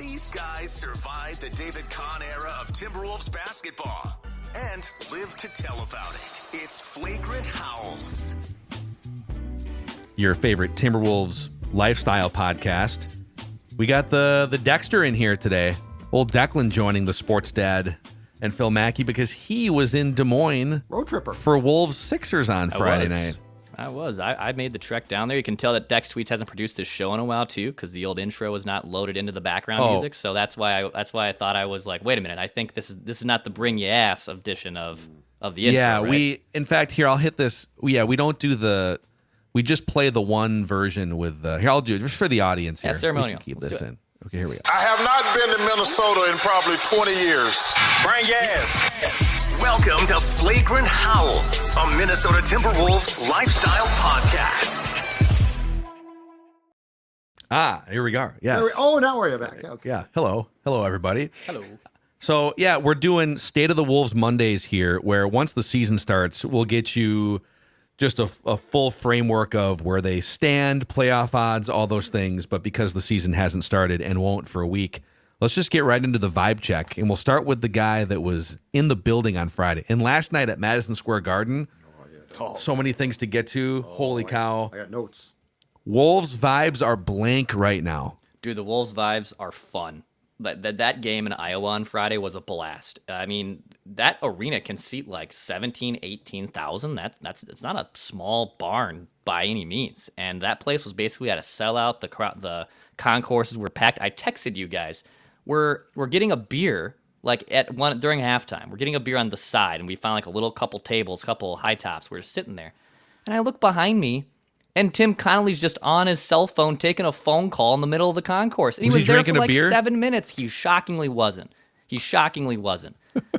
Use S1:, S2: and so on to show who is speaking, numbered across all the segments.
S1: These guys survived the David Kahn era of Timberwolves basketball and live to tell about it. It's Flagrant Howls.
S2: Your favorite Timberwolves lifestyle podcast. We got the Dexter in here today. Old Declan joining the Sports Dad and Phil Mackey because he was in Des Moines
S3: road tripper
S2: for Wolves Sixers on Friday night.
S4: I made the trek down there. You can tell that Dex Tweets hasn't produced this show in a while too, because the old intro was not loaded into the background music. So that's why I thought I was like, wait a minute, I think this is not the bring you ass edition of the intro.
S2: Yeah,
S4: right?
S2: in fact, here I'll hit this. We don't do we just play the one version with here I'll do it just for the audience here.
S4: Yeah, ceremonial.
S2: We can keep this in. Okay, here we go.
S5: I have not been to Minnesota in probably 20 years. Bring your ass.
S1: Welcome to Flagrant Howls, a Minnesota Timberwolves lifestyle podcast.
S2: Here we go. Yes.
S3: now we're back. Okay.
S2: Yeah. Hello, everybody.
S4: Hello.
S2: So, yeah, we're doing State of the Wolves Mondays here, where once the season starts, we'll get you just a full framework of where they stand, playoff odds, all those things. But because the season hasn't started and won't for a week, let's just get right into the vibe check. And we'll start with the guy that was in the building on Friday. And last night at Madison Square Garden, so many things to get to. Holy cow.
S3: I got notes.
S2: Wolves vibes are blank right now.
S4: Dude, the Wolves vibes are fun. That game in Iowa on Friday was a blast. I mean, that arena can seat like 17,000, 18,000. It's not a small barn by any means. And that place was basically at a sellout. The concourses were packed. I texted you guys. We're getting a beer like during halftime. We're getting a beer on the side, and we found like a little couple tables, couple high tops. We're just sitting there, and I look behind me. And Tim Connolly's just on his cell phone taking a phone call in the middle of the concourse. And he was there
S2: drinking
S4: for like
S2: a beer?
S4: 7 minutes. He shockingly wasn't.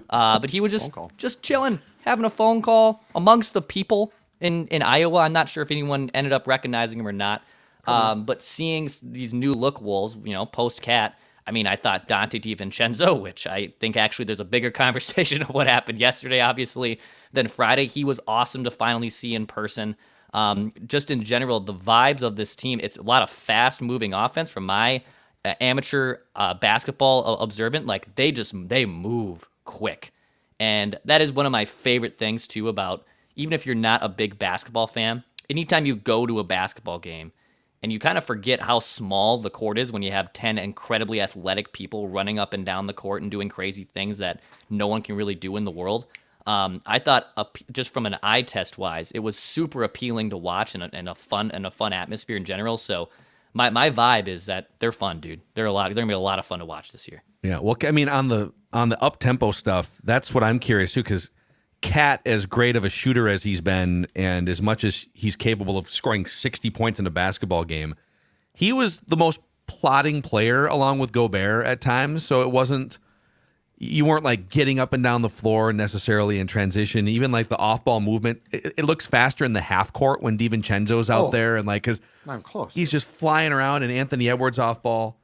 S4: But he was just chilling, having a phone call amongst the people in Iowa. I'm not sure if anyone ended up recognizing him or not. But seeing these new look Wolves, post-Cat, I mean, I thought Donte DiVincenzo, which I think actually there's a bigger conversation of what happened yesterday, obviously, than Friday. He was awesome to finally see in person. Just in general, the vibes of this team, it's a lot of fast-moving offense from my amateur basketball observant. Like, they move quick. And that is one of my favorite things, too, about even if you're not a big basketball fan, anytime you go to a basketball game and you kind of forget how small the court is when you have 10 incredibly athletic people running up and down the court and doing crazy things that no one can really do in the world. I thought just from an eye test wise, it was super appealing to watch and a fun atmosphere in general. So my vibe is that they're fun, dude. They're gonna be a lot of fun to watch this year.
S2: Yeah, well, I mean, on the up tempo stuff, that's what I'm curious too, because Cat, as great of a shooter as he's been, and as much as he's capable of scoring 60 points in a basketball game, he was the most plodding player along with Gobert at times. So it wasn't. You weren't like getting up and down the floor necessarily in transition. Even like the off-ball movement, it looks faster in the half court when DiVincenzo's out there, and like because he's just flying around, and Anthony Edwards off ball.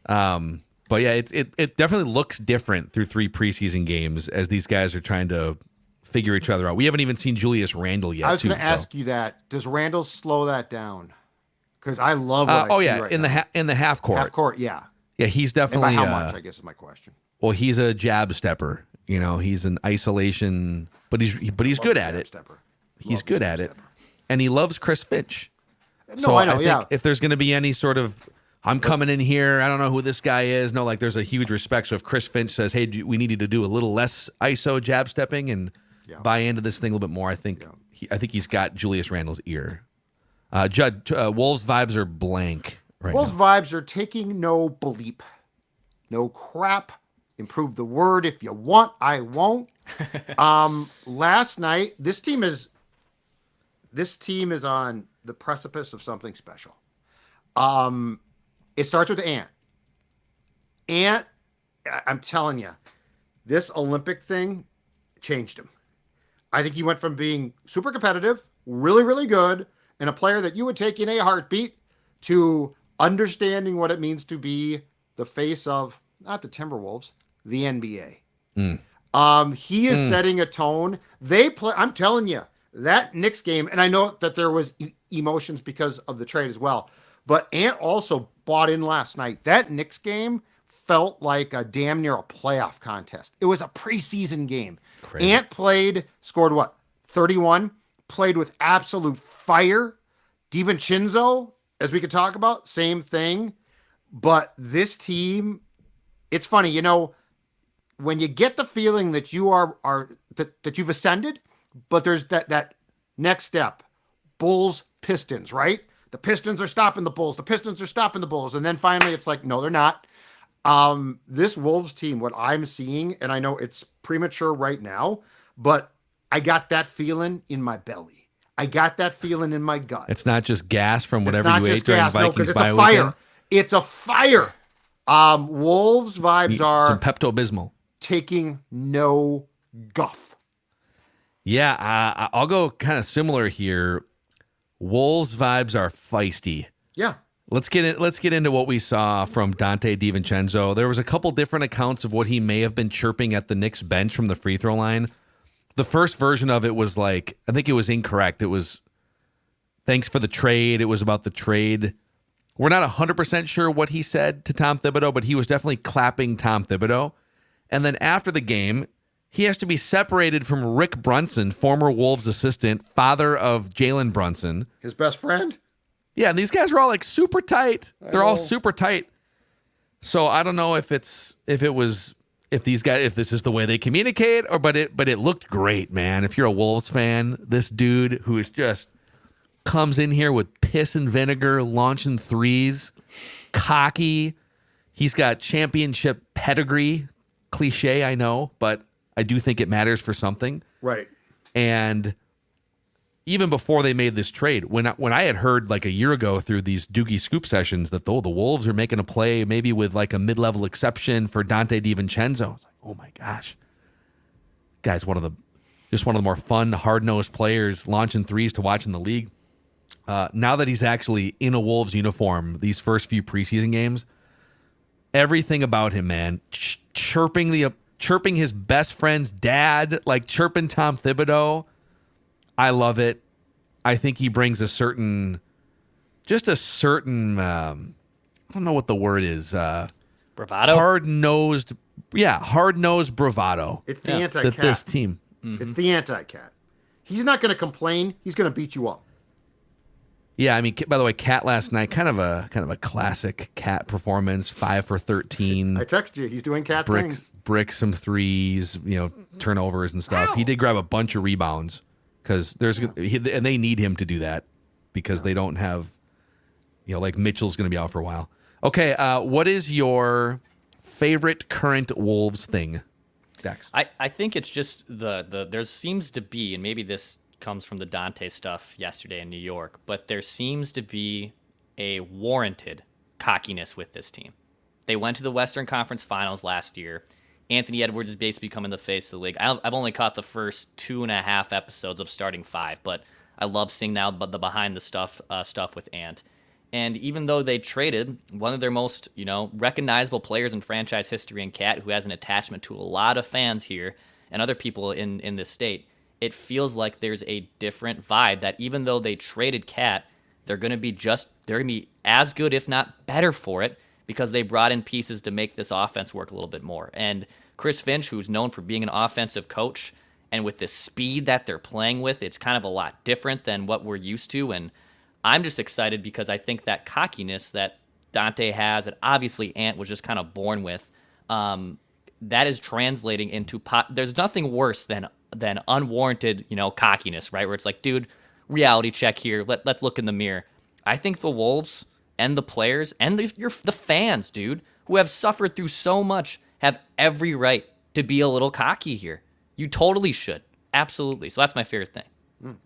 S2: But yeah, it definitely looks different through 3 preseason games as these guys are trying to figure each other out. We haven't even seen Julius Randle yet.
S3: I was going to ask you that. Does Randle slow that down? Because I love what I see right now.
S2: in the half court.
S3: Half court, yeah.
S2: Yeah, he's definitely.
S3: And by how much, I guess, is my question.
S2: Well, he's a jab stepper. He's an isolation, but he's good at it. He's good at it, and he loves Chris Finch. So I think if there's going to be any sort of, I'm coming in here, I don't know who this guy is. No, like there's a huge respect. So if Chris Finch says, "Hey, we need you to do a little less ISO jab stepping and buy into this thing a little bit more," I think he's got Julius Randle's ear. Judd, Wolves vibes are blank right
S3: Wolves
S2: now.
S3: vibes are taking no bleep, no crap. Improve the word if you want. I won't. Last night, this team is on the precipice of something special. It starts with Ant. Ant, I'm telling you, this Olympic thing changed him. I think he went from being super competitive, really, really good, and a player that you would take in a heartbeat, to understanding what it means to be the face of, not the Timberwolves, the NBA. He is setting a tone. I'm telling you, that Knicks game, and I know that there was emotions because of the trade as well, but Ant also bought in last night. That Knicks game felt like a damn near a playoff contest. It was a preseason game.
S2: Crazy.
S3: Ant scored what? 31, played with absolute fire. DiVincenzo, as we could talk about, same thing. But this team, it's funny, when you get the feeling that you that you've ascended, but there's that next step, Bulls, Pistons, right? The Pistons are stopping the Bulls. The Pistons are stopping the Bulls. And then finally it's like, no, they're not. This Wolves team, what I'm seeing, and I know it's premature right now, but I got that feeling in my belly. I got that feeling in my gut.
S2: It's not just gas from whatever you ate during Vikings bye
S3: weekend.
S2: Weekend.
S3: It's a fire. Wolves vibes are
S2: some Pepto-Bismol.
S3: Taking no guff.
S2: Yeah, I'll go kind of similar here. Wolves vibes are feisty.
S3: Yeah.
S2: Let's get into what we saw from Donte DiVincenzo. There was a couple different accounts of what he may have been chirping at the Knicks bench from the free throw line. The first version of it was like, I think it was incorrect. It was, thanks for the trade. It was about the trade. We're not 100% sure what he said to Tom Thibodeau, but he was definitely clapping Tom Thibodeau. And then after the game, he has to be separated from Rick Brunson, former Wolves assistant, father of Jalen Brunson.
S3: His best friend?
S2: Yeah, and these guys are all like super tight. They're all super tight. So I don't know if this is the way they communicate, but it looked great, man. If you're a Wolves fan, this dude who is just comes in here with piss and vinegar, launching threes, cocky. He's got championship pedigree. Cliche, I know, but I do think it matters for something.
S3: Right.
S2: And even before they made this trade, when I had heard like a year ago through these Doogie Scoop sessions that the Wolves are making a play maybe with like a mid-level exception for Donte DiVincenzo, I was like, oh my gosh. Guy's one of the more fun, hard-nosed players launching threes to watch in the league. Now that he's actually in a Wolves uniform, these first few preseason games, everything about him, man, chirping his best friend's dad, like chirping Tom Thibodeau. I love it. I think he brings a certain, I don't know what the word is.
S4: Bravado?
S2: Hard-nosed bravado.
S3: It's the anti-cat.
S2: That this team.
S3: Mm-hmm. It's the anti-cat. He's not going to complain. He's going to beat you up.
S2: Yeah, I mean, by the way, Cat last night, kind of a classic Cat performance, 5 for 13.
S3: I texted you. He's doing Cat things.
S2: Bricks some threes, turnovers and stuff.
S3: Wow.
S2: He did grab a bunch of rebounds because and they need him to do that because they don't have, like Mitchell's going to be out for a while. Okay, what is your favorite current Wolves thing, Dex?
S4: I think it's just there seems to be, and maybe this comes from the Donte stuff yesterday in New York, but there seems to be a warranted cockiness with this team. They went to the Western Conference Finals last year. Anthony Edwards is basically becoming the face of the league. I've only caught the first 2.5 episodes of Starting Five, but I love seeing now the behind the stuff with Ant. And even though they traded one of their most recognizable players in franchise history in Cat, who has an attachment to a lot of fans here and other people in this state, it feels like there's a different vibe that even though they traded Cat, they're going to be as good, if not better for it, because they brought in pieces to make this offense work a little bit more. And Chris Finch, who's known for being an offensive coach, and with the speed that they're playing with, it's kind of a lot different than what we're used to. And I'm just excited because I think that cockiness that Donte has, that obviously Ant was just kind of born with, that is translating into there's nothing worse than unwarranted, cockiness, right? Where it's like, dude, reality check here. Let's look in the mirror. I think the Wolves and the players and the fans, dude, who have suffered through so much, have every right to be a little cocky here. You totally should. Absolutely. So that's my favorite thing.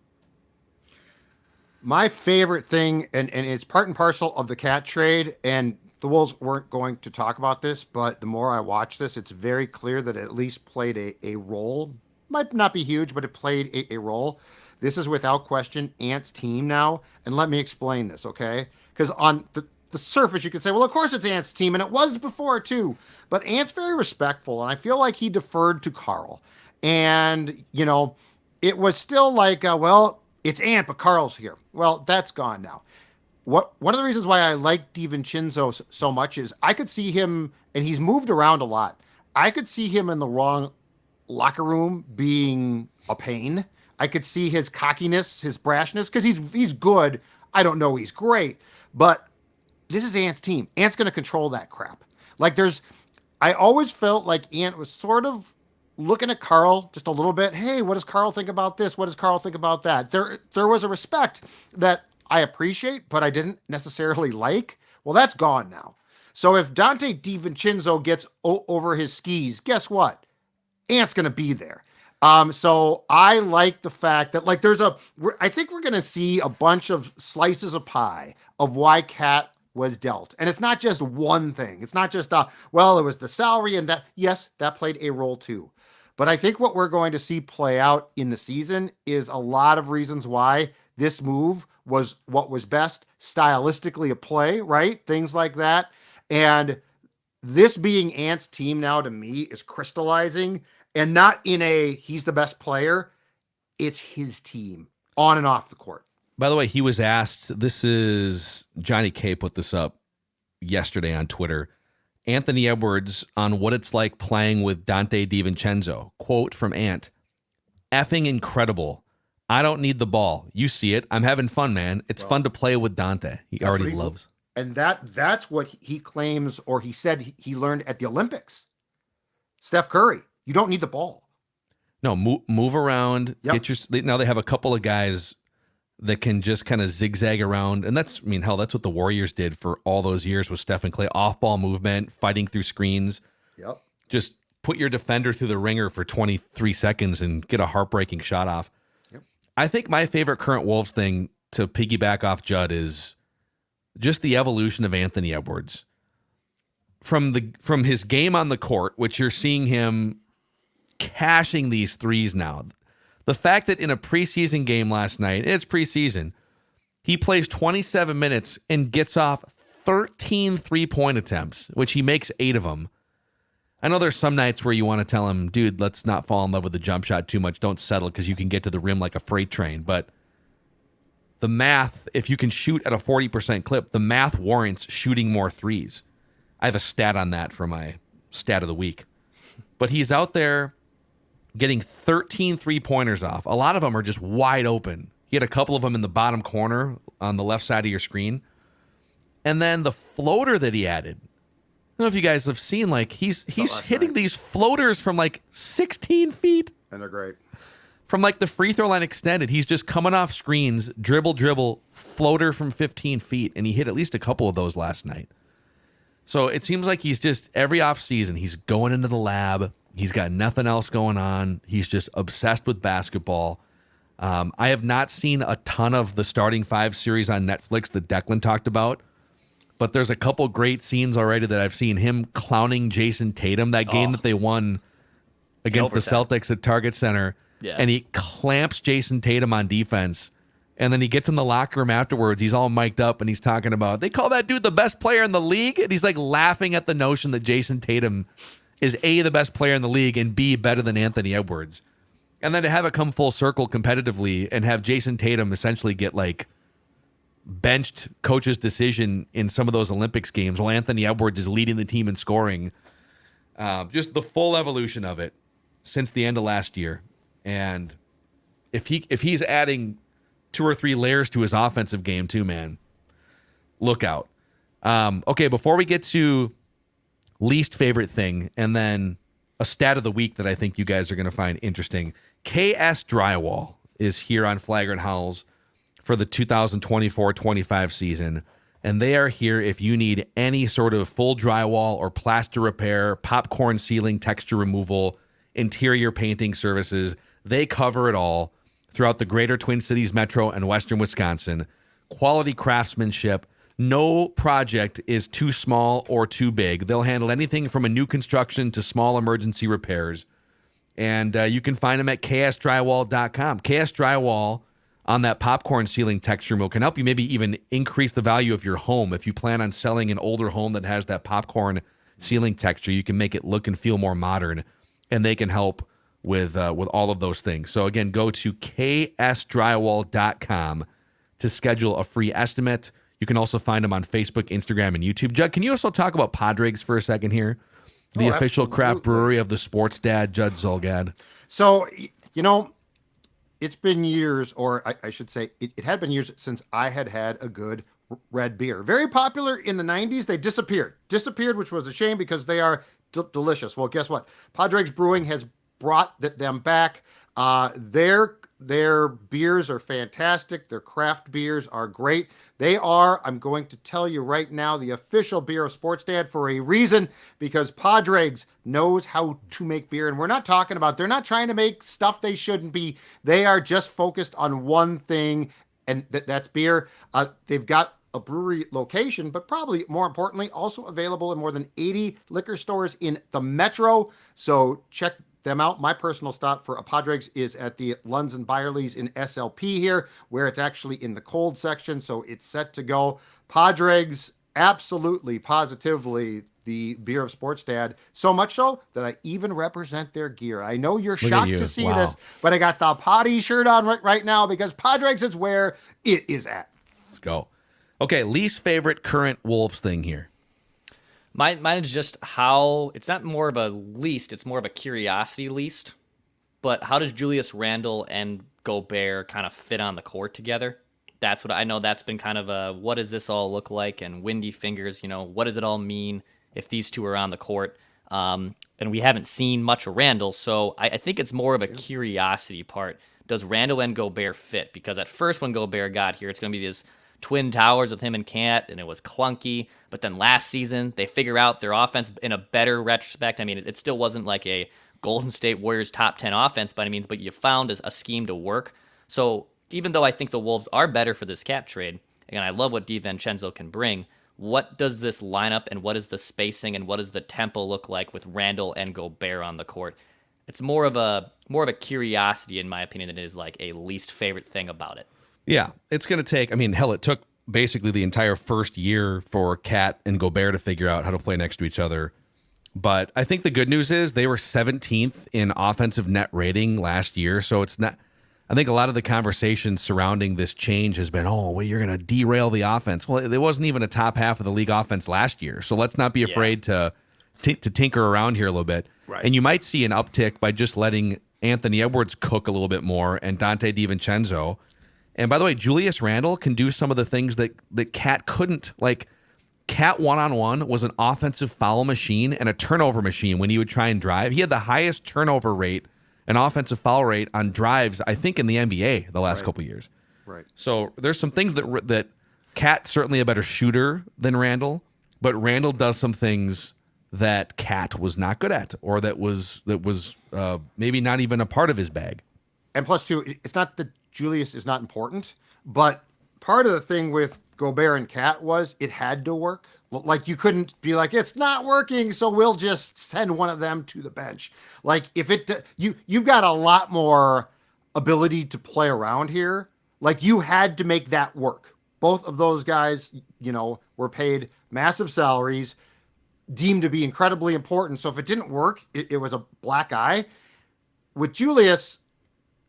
S3: My favorite thing, and it's part and parcel of the Cat trade, and the Wolves weren't going to talk about this, but the more I watch this, it's very clear that it at least played a role. Might not be huge, but it played a role. This is without question Ant's team now, and let me explain this, okay? Because on the surface, you could say, well, of course it's Ant's team, and it was before too. But Ant's very respectful, and I feel like he deferred to Carl. And, it was still like, well, it's Ant, but Carl's here. Well, that's gone now. one of the reasons why I like DiVincenzo so much is I could see him, and he's moved around a lot. I could see him in the wrong locker room being a pain. I could see his cockiness, his brashness, because he's good. I don't know he's great, but this is Ant's team. Ant's going to control that crap. Like I always felt like Ant was sort of looking at Carl just a little bit. Hey, what does Carl think about this? What does Carl think about that? There was a respect that I appreciate, but I didn't necessarily like. Well, that's gone now. So if Donte DiVincenzo gets over his skis, guess what? Ant's going to be there. So I like the fact that like I think we're going to see a bunch of slices of pie of why Cat was dealt. And it's not just one thing. It's not just, it was the salary and that, yes, that played a role too. But I think what we're going to see play out in the season is a lot of reasons why this move was what was best stylistically a play, right? Things like that. And this being Ant's team now to me is crystallizing, and not in he's the best player. It's his team on and off the court.
S2: By the way, he was asked, this is Johnny K put this up yesterday on Twitter, Anthony Edwards on what it's like playing with Donte DiVincenzo. Quote from Ant, effing incredible. I don't need the ball. You see it. I'm having fun, man. It's fun to play with Donte. He already loves.
S3: And that's what he claims, or he said he learned at the Olympics. Steph Curry, you don't need the ball.
S2: No, move around.
S3: Yep.
S2: Now they have a couple of guys that can just kind of zigzag around. And that's what the Warriors did for all those years with Steph and Clay. Off-ball movement, fighting through screens.
S3: Yep.
S2: Just put your defender through the ringer for 23 seconds and get a heartbreaking shot off. Yep. I think my favorite current Wolves thing to piggyback off Judd is just the evolution of Anthony Edwards. From his game on the court, which you're seeing him cashing these threes now. The fact that in a preseason game last night, it's preseason, he plays 27 minutes and gets off 13 three-point attempts, which he makes 8 of them. I know there's some nights where you want to tell him, dude, let's not fall in love with the jump shot too much. Don't settle because you can get to the rim like a freight train. But the math, if you can shoot at a 40% clip, the math warrants shooting more threes. I have a stat on that for my stat of the week. But he's out there getting 13 three-pointers off. A lot of them are just wide open. He had a couple of them in the bottom corner on the left side of your screen. And then the floater that he added. I don't know if you guys have seen, like, he's hitting these floaters from like 16 feet.
S3: And they're great.
S2: From like the free throw line extended. He's just coming off screens, dribble, floater from 15 feet. And he hit at least a couple of those last night. So it seems like he's just, every offseason, he's going into the lab. He's got nothing else going on. He's just obsessed with basketball. I have not seen a ton of the Starting Five series on Netflix that Declan talked about, but there's a couple great scenes already that I've seen. Him clowning Jason Tatum, that game that they won against the Celtics at Target Center, and he clamps Jason Tatum on defense. And then he gets in the locker room afterwards. He's all mic'd up, and he's talking about, they call that dude the best player in the league? And he's like laughing at the notion that Jason Tatum is A, the best player in the league, and B, better than Anthony Edwards. And then to have it come full circle competitively and have Jason Tatum essentially get like benched coach's decision in some of those Olympics games while Anthony Edwards is leading the team in scoring. Just the full evolution of it since the end of last year. And if he's adding 2 or 3 layers to his offensive game too, man, look out. Okay, before we get to least favorite thing and then a stat of the week that I think you guys are going to find interesting, KS Drywall is here on Flagrant Howls for the 2024-25 season, and they are here if you need any sort of full drywall or plaster repair, popcorn ceiling texture removal, interior painting services. They cover it all throughout the greater Twin Cities metro and western Wisconsin. Quality craftsmanship. No project is too small or too big. They'll handle anything from a new construction to small emergency repairs. And you can find them at ksdrywall.com. KS Drywall on that popcorn ceiling texture removal can help you maybe even increase the value of your home. If you plan on selling an older home that has that popcorn ceiling texture, you can make it look and feel more modern. And they can help with all of those things. So again, go to ksdrywall.com to schedule a free estimate. You can also find them on Facebook, Instagram, and YouTube. Judd, can you also talk about Padregs for a second here? The official craft brewery of the sports dad, Judd Zulgad.
S3: So, it's been years, or I should say, it had been years since I had a good red beer. Very popular in the 90s. They disappeared, which was a shame because they are delicious. Well, guess what? Padregs Brewing has brought them back. Their beers are fantastic. Their craft beers are great. They are, I'm going to tell you right now, the official beer of Sports Dad for a reason, because Padregs knows how to make beer. And we're not talking about, they're not trying to make stuff they shouldn't be. They are just focused on one thing, and that's beer. They've got a brewery location, but probably more importantly, also available in more than 80 liquor stores in the metro. So check them out. My personal stop for a Padregs is at the Lunds and Byerly's in SLP here, where it's actually in the cold section, so it's set to go. Padregs, absolutely, positively, the beer of Sports Dad, so much so that I even represent their gear. I know you're shocked to see this, but I got the Potty shirt on right now because Padregs is where it is at.
S2: Let's go. Okay, least favorite current Wolves thing here.
S4: Mine is just how it's not more of a least, it's more of a curiosity least. But how does Julius Randle and Gobert kind of fit on the court together? That's what I know. That's been kind of a what does this all look like? And windy fingers, what does it all mean if these two are on the court? And we haven't seen much of Randle, so I think it's more of a curiosity part. Does Randle and Gobert fit? Because at first when Gobert got here, it's going to be this twin towers with him and Cat, and it was clunky. But then last season, they figure out their offense in a better retrospect. I mean, it still wasn't like a Golden State Warriors top 10 offense by any means, but you found a scheme to work. So even though I think the Wolves are better for this Cat trade, and I love what DiVincenzo can bring, what does this lineup and what is the spacing and what does the tempo look like with Randle and Gobert on the court? It's more of a curiosity, in my opinion, than it is like a least favorite thing about it.
S2: Yeah, it's going to take, it took basically the entire first year for Cat and Gobert to figure out how to play next to each other. But I think the good news is they were 17th in offensive net rating last year. So it's not, I think a lot of the conversation surrounding this change has been, you're going to derail the offense. Well, it wasn't even a top half of the league offense last year. So let's not be afraid to tinker around here a little bit.
S3: Right.
S2: And you might see an uptick by just letting Anthony Edwards cook a little bit more and Donte DiVincenzo. And by the way, Julius Randle can do some of the things that Cat couldn't. Like, Cat one-on-one was an offensive foul machine and a turnover machine when he would try and drive. He had the highest turnover rate and offensive foul rate on drives, I think, in the NBA the last couple of years.
S3: Right.
S2: So there's some things that Cat's certainly a better shooter than Randle, but Randle does some things that Cat was not good at, or that was maybe not even a part of his bag.
S3: And plus, too, it's not that Julius is not important, but part of the thing with Gobert and Cat was it had to work. Like, you couldn't be like, it's not working, so we'll just send one of them to the bench. Like, if you've got a lot more ability to play around here. Like, you had to make that work. Both of those guys, were paid massive salaries, deemed to be incredibly important. So if it didn't work, it was a black eye. With Julius,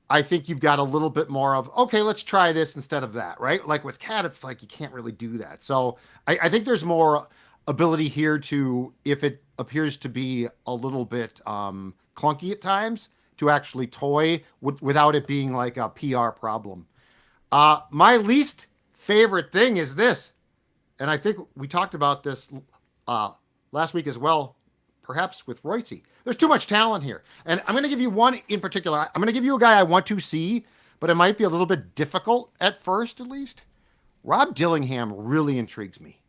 S3: I think you've got a little bit more of, okay, let's try this instead of that, right? Like with Cat, it's like you can't really do that. So I think there's more ability here to, if it appears to be a little bit clunky at times, to actually toy without it being like a PR problem. My least favorite thing is this, and I think we talked about this last week as well, perhaps with Royce. There's too much talent here. And I'm going to give you one in particular. I'm going to give you a guy I want to see, but it might be a little bit difficult at first, at least. Rob Dillingham really intrigues me.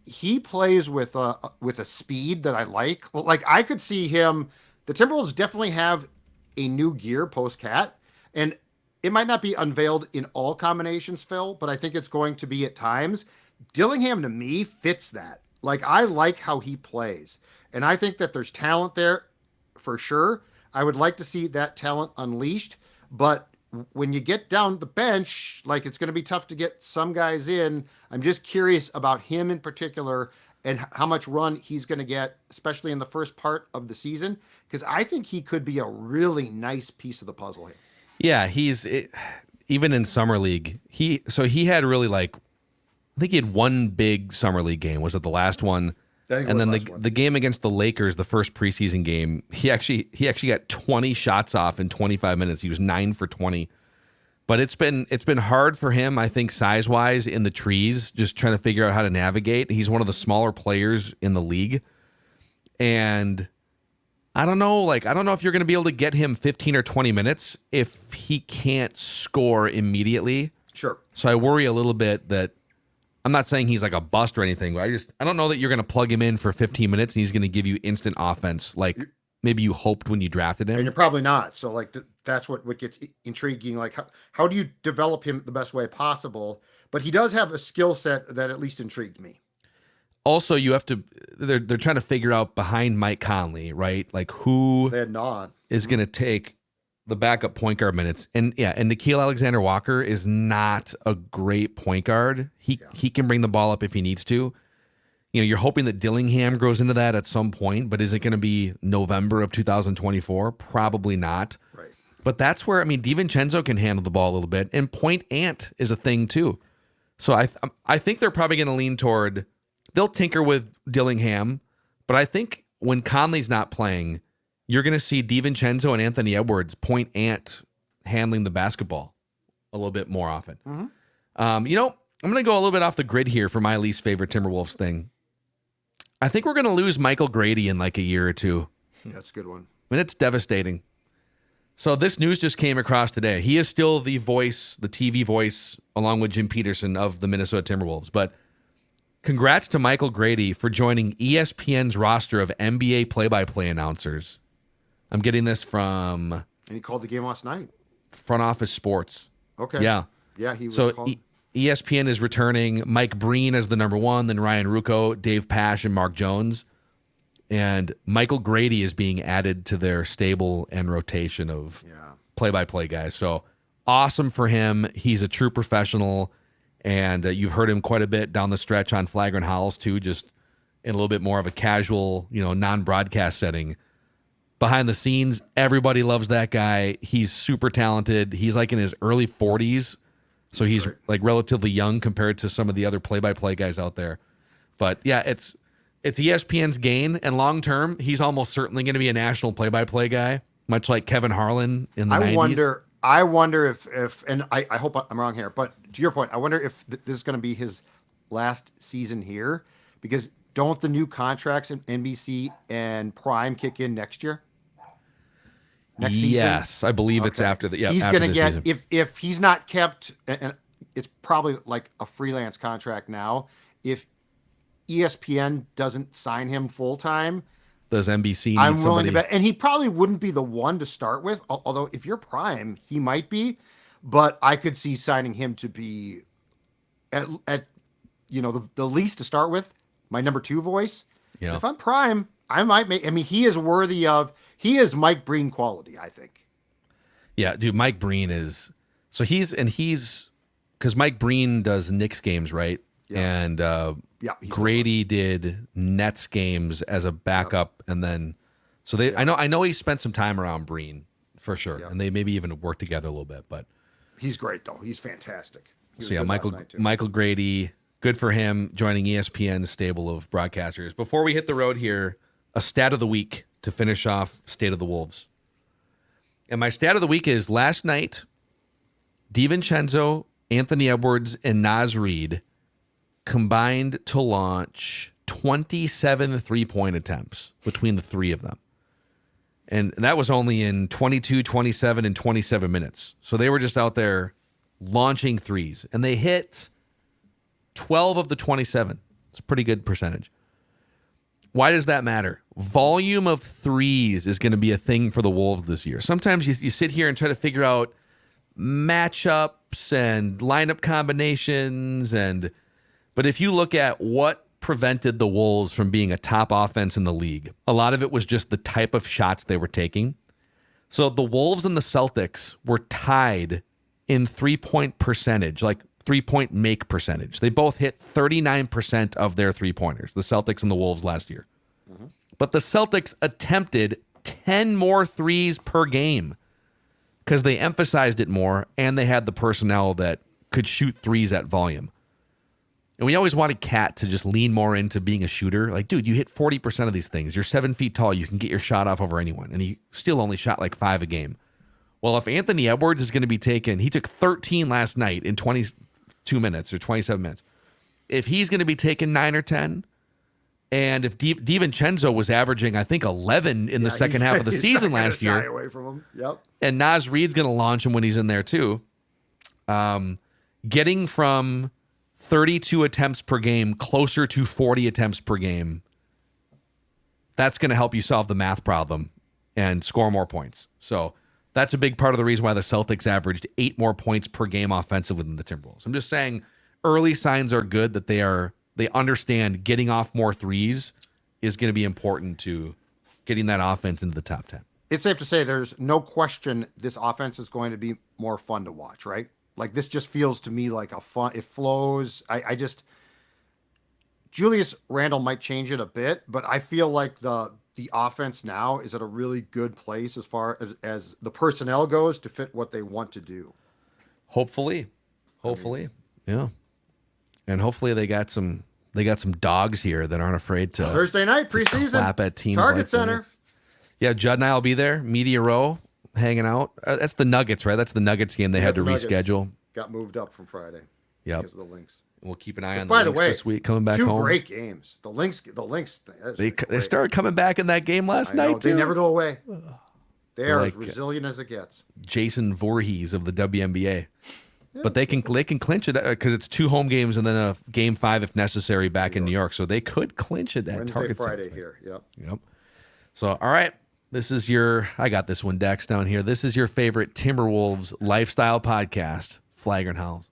S3: He plays with a speed that I like. Like, I could see him. The Timberwolves definitely have a new gear post-Cat, and it might not be unveiled in all combinations, Phil, but I think it's going to be at times. Dillingham, to me, fits that. Like, I like how he plays. And I think that there's talent there for sure. I would like to see that talent unleashed. But when you get down the bench, like, it's going to be tough to get some guys in. I'm just curious about him in particular and how much run he's going to get, especially in the first part of the season, because I think he could be a really nice piece of the puzzle here.
S2: Yeah, even in summer league, he had really I think he had one big summer league game. Was it the last one? And then the game against the Lakers, the first preseason game, he actually got 20 shots off in 25 minutes. He was 9 for 20. But it's been hard for him, I think, size-wise in the trees, just trying to figure out how to navigate. He's one of the smaller players in the league. And I don't know if you're going to be able to get him 15 or 20 minutes if he can't score immediately.
S3: Sure.
S2: So I worry a little bit that I'm not saying he's like a bust or anything, but I don't know that you're going to plug him in for 15 minutes and he's going to give you instant offense like maybe you hoped when you drafted him.
S3: And you're probably not. So that's what gets intriguing. Like how do you develop him the best way possible? But he does have a skill set that at least intrigued me.
S2: Also, you have to they're trying to figure out behind Mike Conley, right? Like who is going to take the backup point guard minutes. And Nickeil Alexander-Walker is not a great point guard. He can bring the ball up if he needs to. You know, you're hoping that Dillingham grows into that at some point, but is it going to be November of 2024? Probably not.
S3: Right.
S2: But that's where, DiVincenzo can handle the ball a little bit, and point ant is a thing too. So I think they're probably going to lean toward, they'll tinker with Dillingham, but I think when Conley's not playing, you're going to see DiVincenzo and Anthony Edwards point ant handling the basketball a little bit more often. Mm-hmm. I'm going to go a little bit off the grid here for my least favorite Timberwolves thing. I think we're going to lose Michael Grady in like a year or two.
S3: That's a good one.
S2: It's devastating. So this news just came across today. He is still the voice, the TV voice, along with Jim Peterson of the Minnesota Timberwolves. But congrats to Michael Grady for joining ESPN's roster of NBA play-by-play announcers. I'm getting this from...
S3: And he called the game last night.
S2: Front Office Sports.
S3: Okay.
S2: Yeah.
S3: Yeah, he was
S2: so
S3: called.
S2: ESPN is returning Mike Breen as the number one, then Ryan Rucco, Dave Pasch, and Mark Jones. And Michael Grady is being added to their stable and rotation of play-by-play guys. So awesome for him. He's a true professional, and you've heard him quite a bit down the stretch on Flagrant Howls too, just in a little bit more of a casual, non-broadcast setting. Behind the scenes, everybody loves that guy. He's super talented. He's like in his early 40s, so he's like relatively young compared to some of the other play-by-play guys out there. But yeah, it's ESPN's gain, and long term, he's almost certainly going to be a national play-by-play guy, much like Kevin Harlan in the 90s.
S3: I wonder if and I hope I'm wrong here, but to your point, I wonder if this is going to be his last season here, because don't the new contracts in NBC and Prime kick in next year?
S2: Yes, I believe it's after the
S3: he's
S2: going
S3: to get season. If he's not kept, and it's probably like a freelance contract now. If ESPN doesn't sign him full time,
S2: does NBC need
S3: I'm willing
S2: somebody?
S3: to bet, and he probably wouldn't be the one to start with. Although if you're Prime, he might be, but I could see signing him to be at the least to start with, my number 2 voice. Yeah. If I'm Prime, I might make. He is worthy of. He is Mike Breen quality, I think.
S2: Yeah, dude, Mike Breen is. So he's because Mike Breen does Knicks games, right? Yes. And Grady did Nets games as a backup, and then I know he spent some time around Breen for sure, and they maybe even worked together a little bit. But
S3: he's great though; he's fantastic.
S2: Michael Grady, good for him joining ESPN's stable of broadcasters. Before we hit the road here, a stat of the week to finish off State of the Wolves. And my stat of the week is last night, DiVincenzo, Anthony Edwards, and Naz Reid combined to launch 27 three-point attempts between the three of them. And that was only in 22, 27, and 27 minutes. So they were just out there launching threes. And they hit 12 of the 27. It's a pretty good percentage. Why does that matter? Volume of threes is going to be a thing for the Wolves this year. Sometimes you sit here and try to figure out matchups and lineup combinations, but if you look at what prevented the Wolves from being a top offense in the league, a lot of it was just the type of shots they were taking. So the Wolves and the Celtics were tied in three-point percentage, like three-point make percentage. They both hit 39% of their three-pointers, the Celtics and the Wolves last year. Mm-hmm. But the Celtics attempted 10 more threes per game because they emphasized it more and they had the personnel that could shoot threes at volume. And we always wanted Cat to just lean more into being a shooter. Like, dude, you hit 40% of these things. You're 7 feet tall. You can get your shot off over anyone. And he still only shot like 5 a game. Well, if Anthony Edwards is going to be taken, he took 13 last night in 22 minutes or 27 minutes. If he's going to be taking 9 or 10, and if DiVincenzo was averaging, I think, 11 in the second half of the season last year,
S3: shy away from him. Yep.
S2: And Naz Reid's going to launch him when he's in there too, getting from 32 attempts per game closer to 40 attempts per game, that's going to help you solve the math problem and score more points. So that's a big part of the reason why the Celtics averaged 8 more points per game offensively than the Timberwolves. I'm just saying early signs are good that they understand getting off more threes is going to be important to getting that offense into the top 10.
S3: It's safe to say there's no question this offense is going to be more fun to watch, right? Like, this just feels to me like it flows. Julius Randle might change it a bit, but I feel like the offense now is at a really good place as far as the personnel goes to fit what they want to do.
S2: Hopefully. Yeah. And hopefully they got some dogs here that aren't afraid to
S3: Thursday night preseason
S2: clap at teams
S3: Target
S2: like
S3: Center.
S2: Phoenix. Yeah, Judd and I will be there, Media Row, hanging out. That's the Nuggets, right? That's the Nuggets game they had to reschedule.
S3: Got moved up from Friday.
S2: Yep.
S3: Because of the Lynx.
S2: We'll keep an eye on
S3: By
S2: the
S3: the
S2: Lynx
S3: way,
S2: this week coming back
S3: 2
S2: home.
S3: great games. The Lynx.
S2: They started coming back in that game last night too.
S3: They never go away. They are
S2: like,
S3: as resilient as it gets.
S2: Jason Voorhees of the WNBA. Yeah. But they can clinch it because it's 2 home games and then a game 5 if necessary back in New York. So they could clinch it at Target
S3: Friday
S2: Center.
S3: here.
S2: Yep. So all right. This is I got this one, Dex, down here. This is your favorite Timberwolves lifestyle podcast, Flagrant Howls.